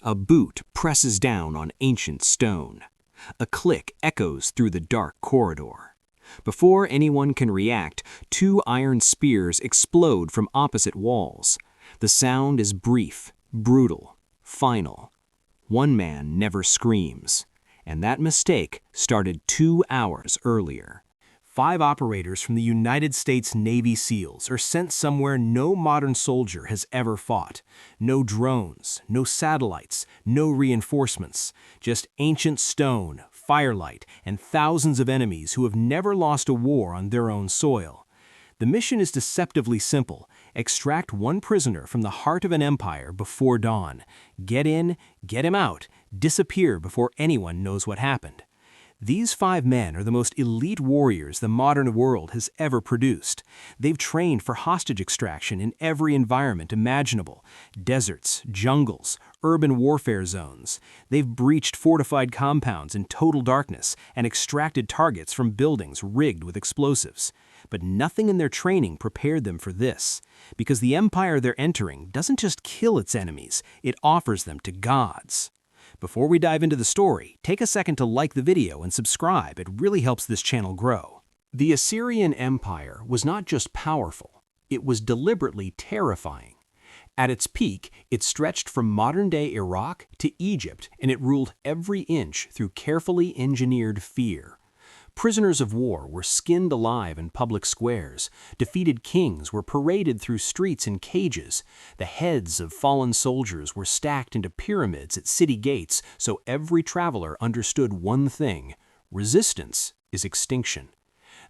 A boot presses down on ancient stone. A click echoes through the dark corridor. Before anyone can react, two iron spears explode from opposite walls. The sound is brief, brutal, final. One man never screams, and that mistake started 2 hours earlier. 5 operators from the United States Navy SEALs are sent somewhere no modern soldier has ever fought. No drones, no satellites, no reinforcements, just ancient stone, firelight, and thousands of enemies who have never lost a war on their own soil. The mission is deceptively simple. Extract one prisoner from the heart of an empire before dawn. Get in, get him out, disappear before anyone knows what happened. These 5 men are the most elite warriors the modern world has ever produced. They've trained for hostage extraction in every environment imaginable: deserts, jungles, urban warfare zones. They've breached fortified compounds in total darkness and extracted targets from buildings rigged with explosives. But nothing in their training prepared them for this, because the empire they're entering doesn't just kill its enemies, it offers them to gods. Before we dive into the story, take a second to like the video and subscribe. It really helps this channel grow. The Assyrian Empire was not just powerful, it was deliberately terrifying. At its peak, it stretched from modern-day Iraq to Egypt, and it ruled every inch through carefully engineered fear. Prisoners of war were skinned alive in public squares. Defeated kings were paraded through streets in cages. The heads of fallen soldiers were stacked into pyramids at city gates, so every traveler understood one thing: resistance is extinction.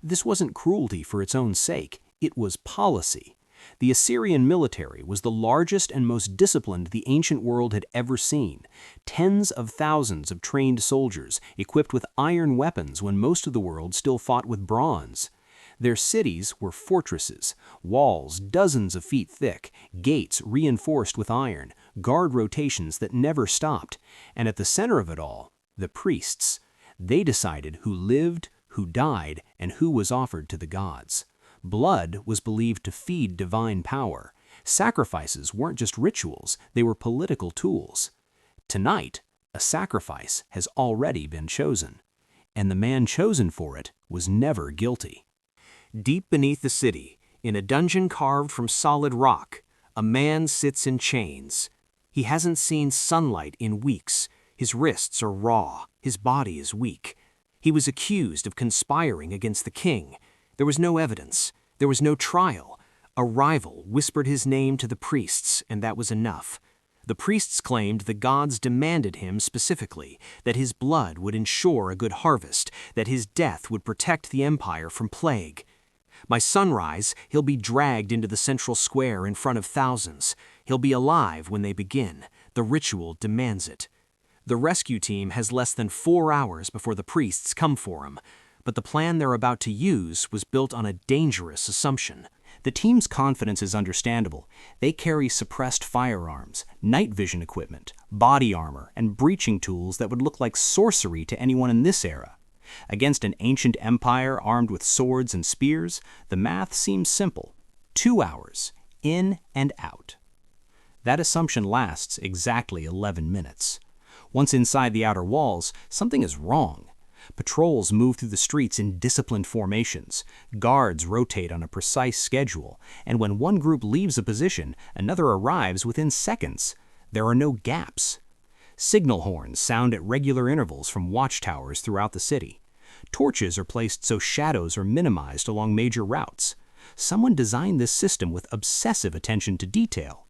This wasn't cruelty for its own sake, it was policy. The Assyrian military was the largest and most disciplined the ancient world had ever seen. Tens of thousands of trained soldiers, equipped with iron weapons when most of the world still fought with bronze. Their cities were fortresses, walls dozens of feet thick, gates reinforced with iron, guard rotations that never stopped, and at the center of it all, the priests. They decided who lived, who died, and who was offered to the gods. Blood was believed to feed divine power. Sacrifices weren't just rituals, they were political tools. Tonight, a sacrifice has already been chosen, and the man chosen for it was never guilty. Deep beneath the city, in a dungeon carved from solid rock, a man sits in chains. He hasn't seen sunlight in weeks. His wrists are raw, his body is weak. He was accused of conspiring against the king. There was no evidence. There was no trial. A rival whispered his name to the priests, and that was enough. The priests claimed the gods demanded him specifically, that his blood would ensure a good harvest, that his death would protect the empire from plague. By sunrise, he'll be dragged into the central square in front of thousands. He'll be alive when they begin. The ritual demands it. The rescue team has less than 4 hours before the priests come for him. But the plan they're about to use was built on a dangerous assumption. The team's confidence is understandable. They carry suppressed firearms, night vision equipment, body armor, and breaching tools that would look like sorcery to anyone in this era. Against an ancient empire armed with swords and spears, the math seems simple. 2 hours, in and out. That assumption lasts exactly 11 minutes. Once inside the outer walls, something is wrong. Patrols move through the streets in disciplined formations. Guards rotate on a precise schedule, and when one group leaves a position, another arrives within seconds. There are no gaps. Signal horns sound at regular intervals from watchtowers throughout the city. Torches are placed so shadows are minimized along major routes. Someone designed this system with obsessive attention to detail.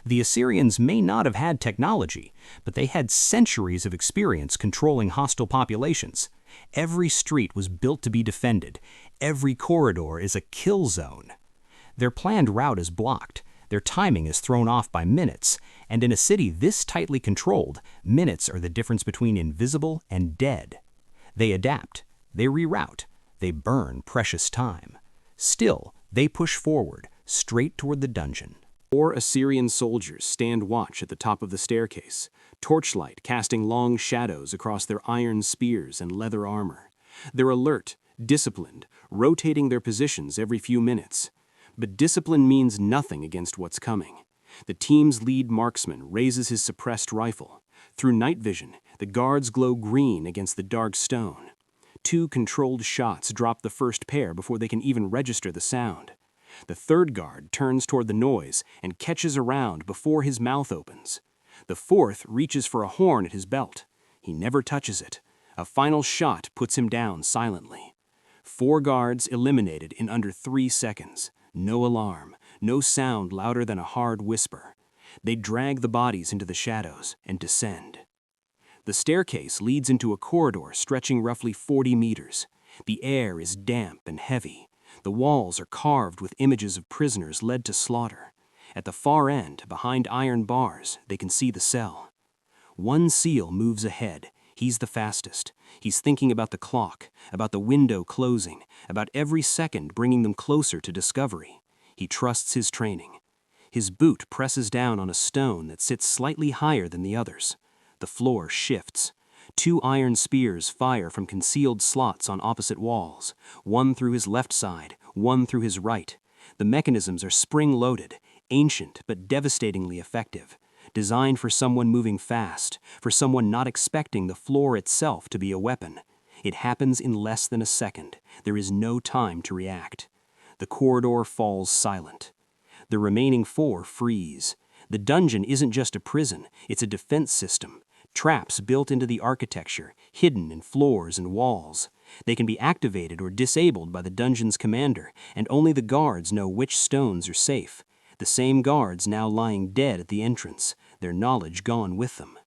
The Assyrians may not have had technology, but they had centuries of experience controlling hostile populations. Every street was built to be defended. Every corridor is a kill zone. Their planned route is blocked. Their timing is thrown off by minutes. And in a city this tightly controlled, minutes are the difference between invisible and dead. They adapt. They reroute. They burn precious time. Still, they push forward, straight toward the dungeon. 4 Assyrian soldiers stand watch at the top of the staircase, torchlight casting long shadows across their iron spears and leather armor. They're alert, disciplined, rotating their positions every few minutes. But discipline means nothing against what's coming. The team's lead marksman raises his suppressed rifle. Through night vision, the guards glow green against the dark stone. 2 controlled shots drop the first pair before they can even register the sound. The third guard turns toward the noise and catches a round before his mouth opens. The fourth reaches for a horn at his belt. He never touches it. A final shot puts him down silently. 4 guards eliminated in under 3 seconds. No alarm, no sound louder than a hard whisper. They drag the bodies into the shadows and descend. The staircase leads into a corridor stretching roughly 40 meters. The air is damp and heavy. The walls are carved with images of prisoners led to slaughter. At the far end, behind iron bars, they can see the cell. 1 SEAL moves ahead. He's the fastest. He's thinking about the clock, about the window closing, about every second bringing them closer to discovery. He trusts his training. His boot presses down on a stone that sits slightly higher than the others. The floor shifts. 2 iron spears fire from concealed slots on opposite walls, 1 through his left side, 1 through his right. The mechanisms are spring-loaded, ancient but devastatingly effective, designed for someone moving fast, for someone not expecting the floor itself to be a weapon. It happens in less than a second. There is no time to react. The corridor falls silent. The remaining 4 freeze. The dungeon isn't just a prison, it's a defense system. Traps built into the architecture, hidden in floors and walls. They can be activated or disabled by the dungeon's commander, and only the guards know which stones are safe. The same guards now lying dead at the entrance, their knowledge gone with them.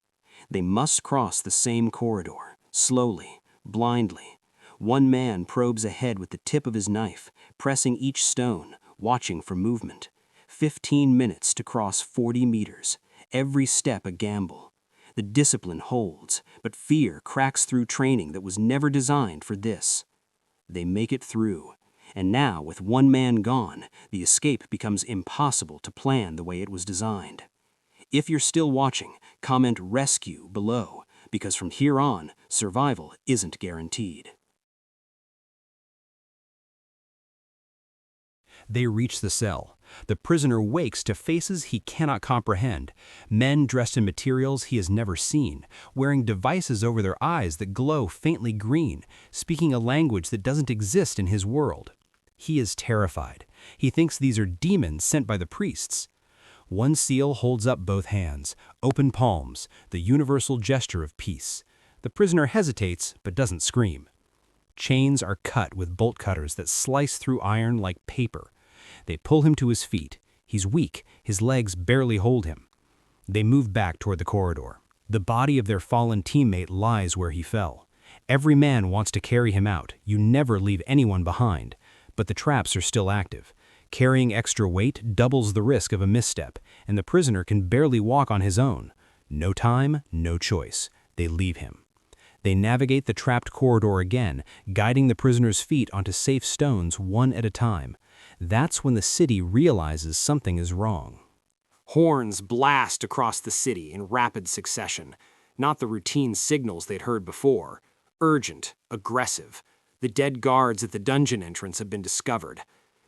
They must cross the same corridor, slowly, blindly. 1 man probes ahead with the tip of his knife, pressing each stone, watching for movement. 15 minutes to cross 40 meters, every step a gamble. The discipline holds, but fear cracks through training that was never designed for this. They make it through, and now with 1 man gone, the escape becomes impossible to plan the way it was designed. If you're still watching, comment "rescue" below, because from here on, survival isn't guaranteed. They reach the cell. The prisoner wakes to faces he cannot comprehend, men dressed in materials he has never seen, wearing devices over their eyes that glow faintly green, speaking a language that doesn't exist in his world. He is terrified. He thinks these are demons sent by the priests. 1 SEAL holds up both hands, open palms, the universal gesture of peace. The prisoner hesitates, but doesn't scream. Chains are cut with bolt cutters that slice through iron like paper. They pull him to his feet. He's weak. His legs barely hold him. They move back toward the corridor. The body of their fallen teammate lies where he fell. Every man wants to carry him out. You never leave anyone behind. But the traps are still active. Carrying extra weight doubles the risk of a misstep, and the prisoner can barely walk on his own. No time, no choice. They leave him. They navigate the trapped corridor again, guiding the prisoner's feet onto safe stones 1 at a time. That's when the city realizes something is wrong. Horns blast across the city in rapid succession, not the routine signals they'd heard before. Urgent, aggressive. The dead guards at the dungeon entrance have been discovered.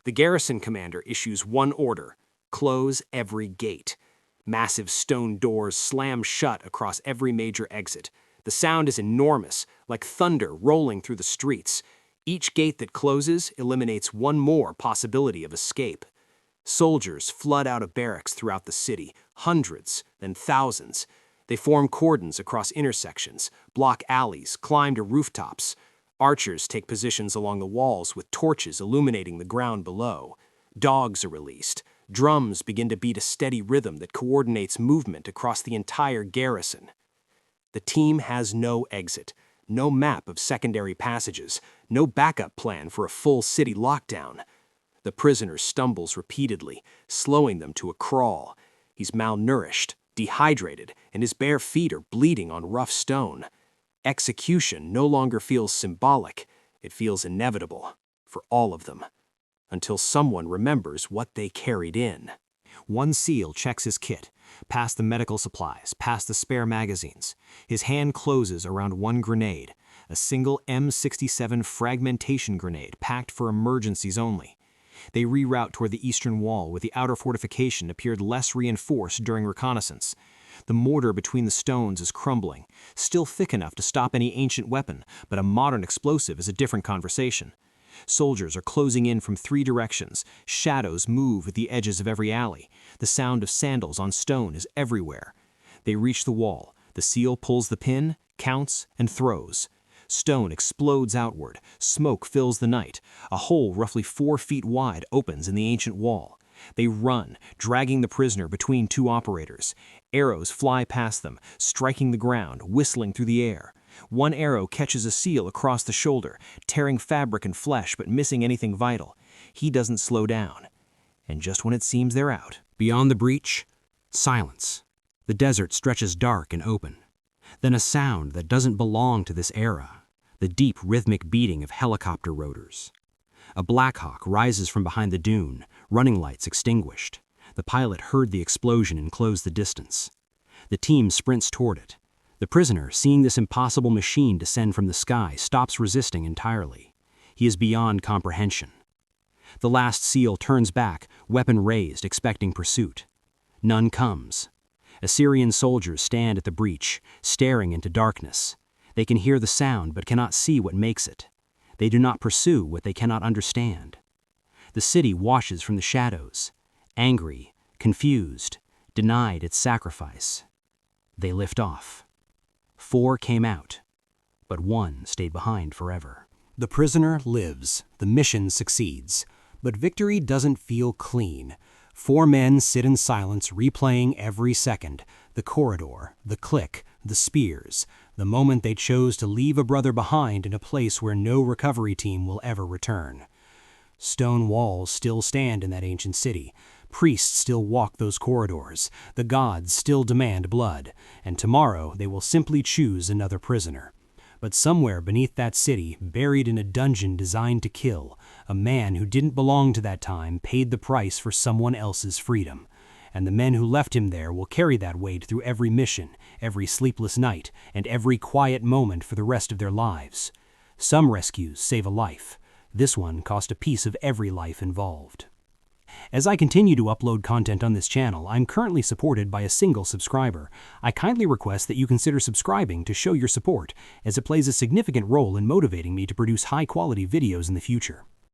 The garrison commander issues 1 order: close every gate. Massive stone doors slam shut across every major exit. The sound is enormous, like thunder rolling through the streets. Each gate that closes eliminates 1 more possibility of escape. Soldiers flood out of barracks throughout the city, hundreds, then thousands. They form cordons across intersections, block alleys, climb to rooftops. Archers take positions along the walls with torches illuminating the ground below. Dogs are released. Drums begin to beat a steady rhythm that coordinates movement across the entire garrison. The team has no exit, no map of secondary passages, no backup plan for a full city lockdown. The prisoner stumbles repeatedly, slowing them to a crawl. He's malnourished, dehydrated, and his bare feet are bleeding on rough stone. Execution no longer feels symbolic, it feels inevitable, for all of them. Until someone remembers what they carried in. 1 SEAL checks his kit, past the medical supplies, past the spare magazines. His hand closes around 1 grenade, a single M67 fragmentation grenade packed for emergencies only. They reroute toward the eastern wall, where the outer fortification appeared less reinforced during reconnaissance. The mortar between the stones is crumbling, still thick enough to stop any ancient weapon, but a modern explosive is a different conversation. Soldiers are closing in from 3 directions. Shadows move at the edges of every alley. The sound of sandals on stone is everywhere. They reach the wall. The seal pulls the pin, counts, and throws. Stone explodes outward. Smoke fills the night. A hole roughly 4 feet wide opens in the ancient wall. They run, dragging the prisoner between 2 operators. Arrows fly past them, striking the ground, whistling through the air. One arrow catches a seal across the shoulder, tearing fabric and flesh but missing anything vital. He doesn't slow down. And just when it seems they're out, beyond the breach, silence. The desert stretches dark and open. Then a sound that doesn't belong to this era. The deep rhythmic beating of helicopter rotors. A Blackhawk rises from behind the dune, running lights extinguished. The pilot heard the explosion and closed the distance. The team sprints toward it. The prisoner, seeing this impossible machine descend from the sky, stops resisting entirely. He is beyond comprehension. The last SEAL turns back, weapon raised, expecting pursuit. None comes. Assyrian soldiers stand at the breach, staring into darkness. They can hear the sound but cannot see what makes it. They do not pursue what they cannot understand. The city washes from the shadows, angry, confused, denied its sacrifice. They lift off. 4 came out, but 1 stayed behind forever. The prisoner lives, the mission succeeds, but victory doesn't feel clean. 4 men sit in silence, replaying every second, the corridor, the click, the spears, the moment they chose to leave a brother behind in a place where no recovery team will ever return. Stone walls still stand in that ancient city. Priests still walk those corridors. The gods still demand blood, and tomorrow they will simply choose another prisoner. But somewhere beneath that city, buried in a dungeon designed to kill, a man who didn't belong to that time paid the price for someone else's freedom. And the men who left him there will carry that weight through every mission, every sleepless night, and every quiet moment for the rest of their lives. Some rescues save a life. This one cost a piece of every life involved. As I continue to upload content on this channel, I'm currently supported by a single subscriber. I kindly request that you consider subscribing to show your support, as it plays a significant role in motivating me to produce high-quality videos in the future.